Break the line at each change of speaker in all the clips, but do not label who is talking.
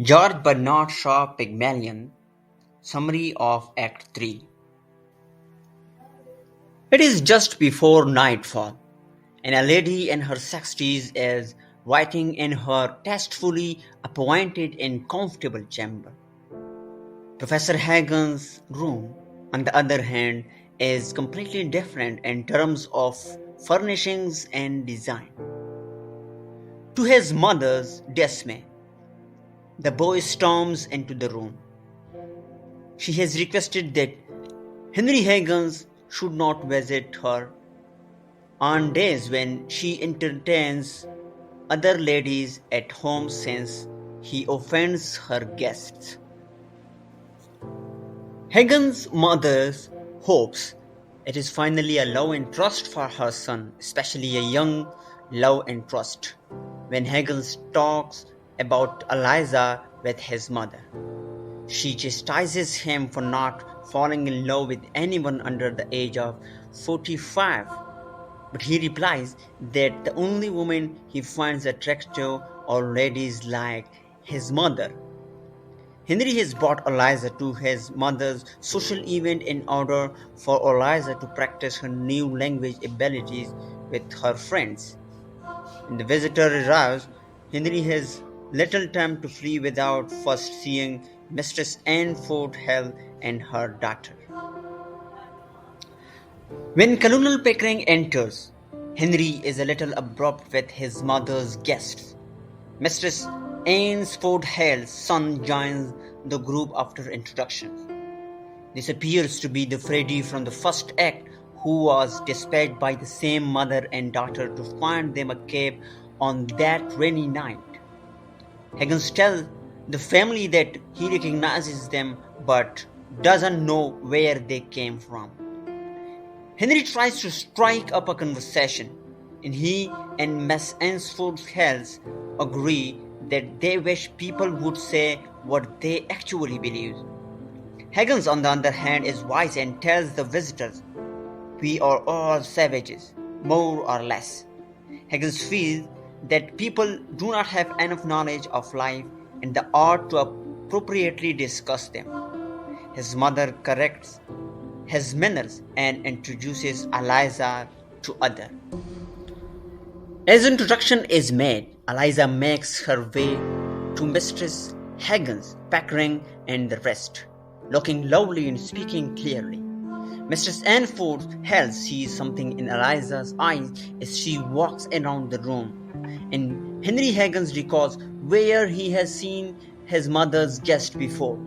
George Bernard Shaw Pygmalion Summary of Act 3. It is just before nightfall, and a lady in her sixties is writing in her tastefully appointed and comfortable chamber. Professor Hagen's room, on the other hand, is completely different in terms of furnishings and design. To his mother's dismay, the boy storms into the room. She has requested that Henry Higgins should not visit her on days when she entertains other ladies at home since he offends her guests. Higgins' mother hopes it is finally a love interest for her son, especially a young love interest, when Higgins talks about Eliza with his mother. She chastises him for not falling in love with anyone under the age of 45, but he replies that the only woman he finds attractive are ladies like his mother. Henry has brought Eliza to his mother's social event in order for Eliza to practice her new language abilities with her friends. When the visitor arrives, Henry has little time to flee without first seeing Mistress Anne Fort Hell and her daughter. When Colonel Pickering enters, Henry is a little abrupt with his mother's guests. Mistress Anne Fort Hell's son joins the group after introduction. This appears to be the Freddy from the first act who was dispatched by the same mother and daughter to find them a cab on that rainy night. Higgins tells the family that he recognizes them but doesn't know where they came from. Henry tries to strike up a conversation, and he and Miss Ansford Hells agree that they wish people would say what they actually believe. Higgins, on the other hand, is wise and tells the visitors, "We are all savages, more or less." Higgins feels that people do not have enough knowledge of life and the art to appropriately discuss them. His mother corrects his manners and introduces Eliza to others. As introduction is made, Eliza makes her way to Mistress Higgins, Pickering, and the rest, looking lovely and speaking clearly. Mistress Anford Hell sees something in Eliza's eyes as she walks around the room, and Henry Higgins recalls where he has seen his mother's guest before.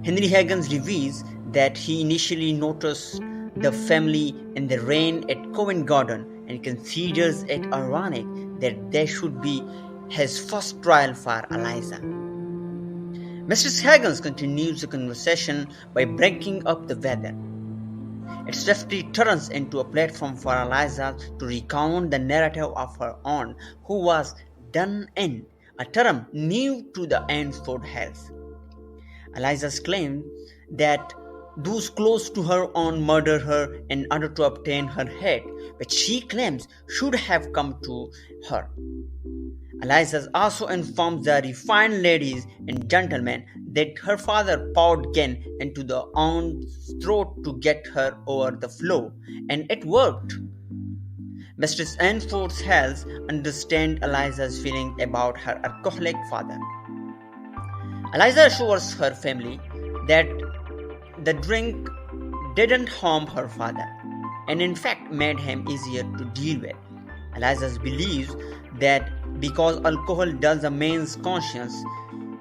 Henry Higgins reveals that he initially noticed the family in the rain at Covent Garden and considers it ironic that they should be his first trial for Eliza. Mrs. Higgins continues the conversation by breaking up the weather. It swiftly turns into a platform for Eliza to recount the narrative of her aunt, who was done in, a term new to the Ansford Hells. Eliza claims that those close to her aunt murdered her in order to obtain her head, which she claims should have come to her. Eliza also informs the refined ladies and gentlemen that her father poured gin into the aunt's throat to get her over the floor, and it worked. Mistress Anford Hells understands Eliza's feeling about her alcoholic father. Eliza assures her family that the drink didn't harm her father, and in fact made him easier to deal with. Eliza believes that because alcohol dulls a man's conscience,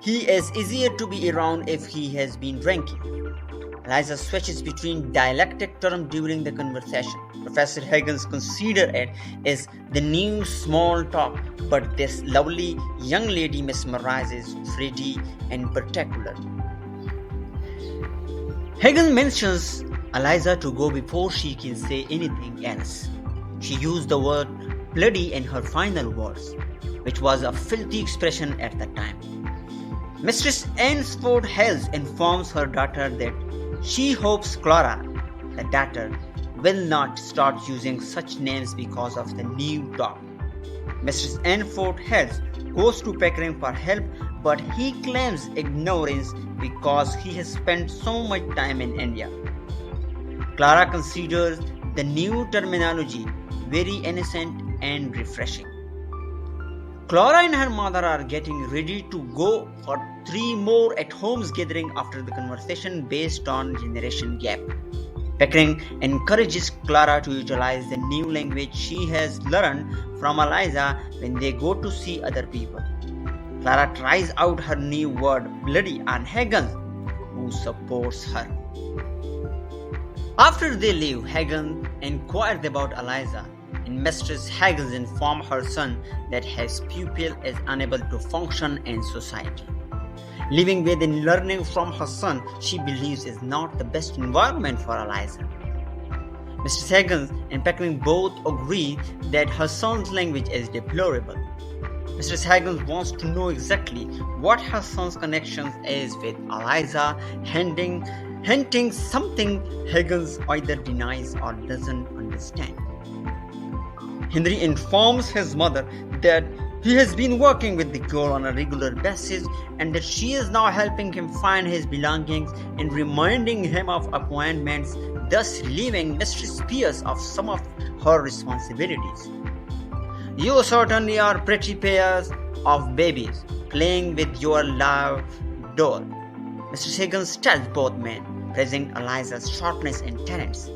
he is easier to be around if he has been drinking. Eliza switches between dialectic terms during the conversation. Professor Higgins considers it as the new small talk, but this lovely young lady mesmerizes Freddie in particular. Higgins mentions Eliza to go before she can say anything else. She used the word bloody in her final words, which was a filthy expression at the time. Mistress Ansford Hells informs her daughter that she hopes Clara, the daughter, will not start using such names because of the new talk. Mistress Ansford Hells goes to Pickering for help, but he claims ignorance because he has spent so much time in India. Clara considers the new terminology very innocent and refreshing. Clara and her mother are getting ready to go for 3 more at-homes gathering after the conversation based on generation gap. Pickering encourages Clara to utilize the new language she has learned from Eliza when they go to see other people. Clara tries out her new word bloody on Higgins, who supports her. After they leave, Higgins inquires about Eliza, and Mistress Higgins informs her son that his pupil is unable to function in society. Living with and learning from her son, she believes is not the best environment for Eliza. Mrs. Higgins and Pickering both agree that her son's language is deplorable. Mrs. Higgins wants to know exactly what her son's connection is with Eliza, hinting something Higgins either denies or doesn't understand. Henry informs his mother that he has been working with the girl on a regular basis and that she is now helping him find his belongings and reminding him of appointments, thus relieving Mistress Pierce of some of her responsibilities. You certainly are pretty pairs of babies playing with your love doll, Mr. Higgins tells both men, praising Eliza's sharpness and talents.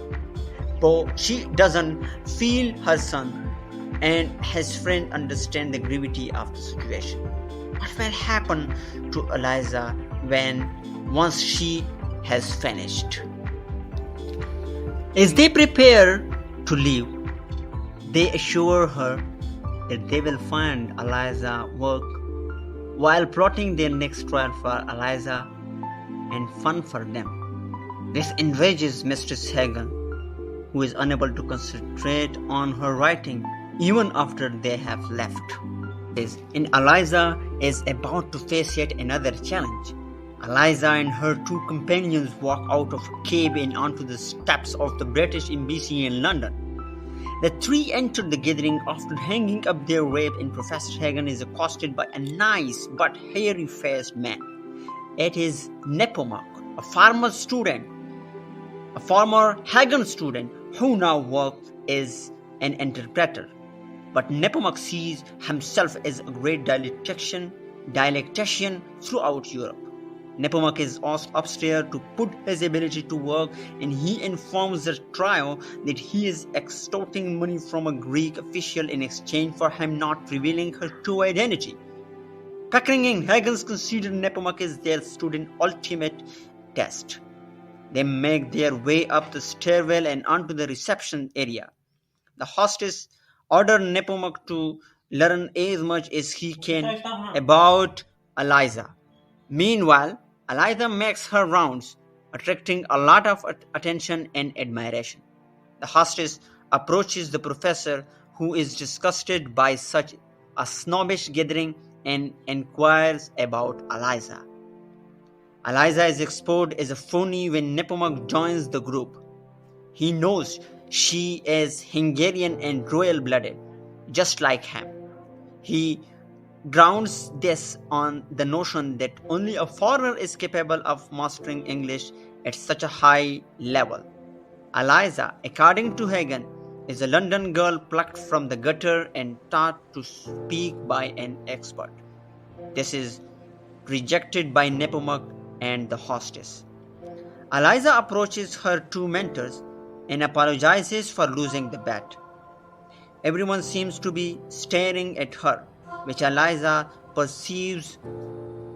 But she doesn't feel her son and his friend understand the gravity of the situation. What will happen to Eliza once she has finished? As they prepare to leave, they assure her that they will find Eliza work while plotting their next trial for Eliza and fun for them. This enrages Mistress Hagen, who is unable to concentrate on her writing even after they have left. And Eliza is about to face yet another challenge. Eliza and her 2 companions walk out of a cave and onto the steps of the British Embassy in London. The 3 enter the gathering after hanging up their wreath, and Professor Hagen is accosted by a nice but hairy-faced man. It is Nepomuk, a former Hagen student who now works as an interpreter. But Nepomuk sees himself as a great dialectician throughout Europe. Nepomuk is asked upstairs to put his ability to work, and he informs the trio that he is extorting money from a Greek official in exchange for him not revealing her true identity. Pickering and Higgins consider Nepomuk as their student ultimate test. They make their way up the stairwell and onto the reception area. The hostess orders Nepomuk to learn as much as he can about Eliza. Meanwhile, Eliza makes her rounds, attracting a lot of attention and admiration. The hostess approaches the professor, who is disgusted by such a snobbish gathering, and inquires about Eliza. Eliza is exposed as a phony when Nepomuk joins the group. He knows she is Hungarian and royal-blooded, just like him. He grounds this on the notion that only a foreigner is capable of mastering English at such a high level. Eliza, according to Hagen, is a London girl plucked from the gutter and taught to speak by an expert. This is rejected by Nepomuk and the hostess. Eliza approaches her 2 mentors and apologizes for losing the bet. Everyone seems to be staring at her, which Eliza perceives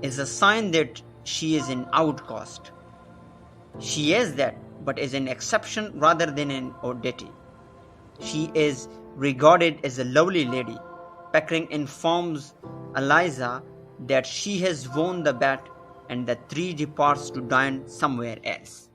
as a sign that she is an outcast. She is that, but is an exception rather than an oddity. She is regarded as a lovely lady. Pickering informs Eliza that she has won the bet, and the 3 departs to dine somewhere else.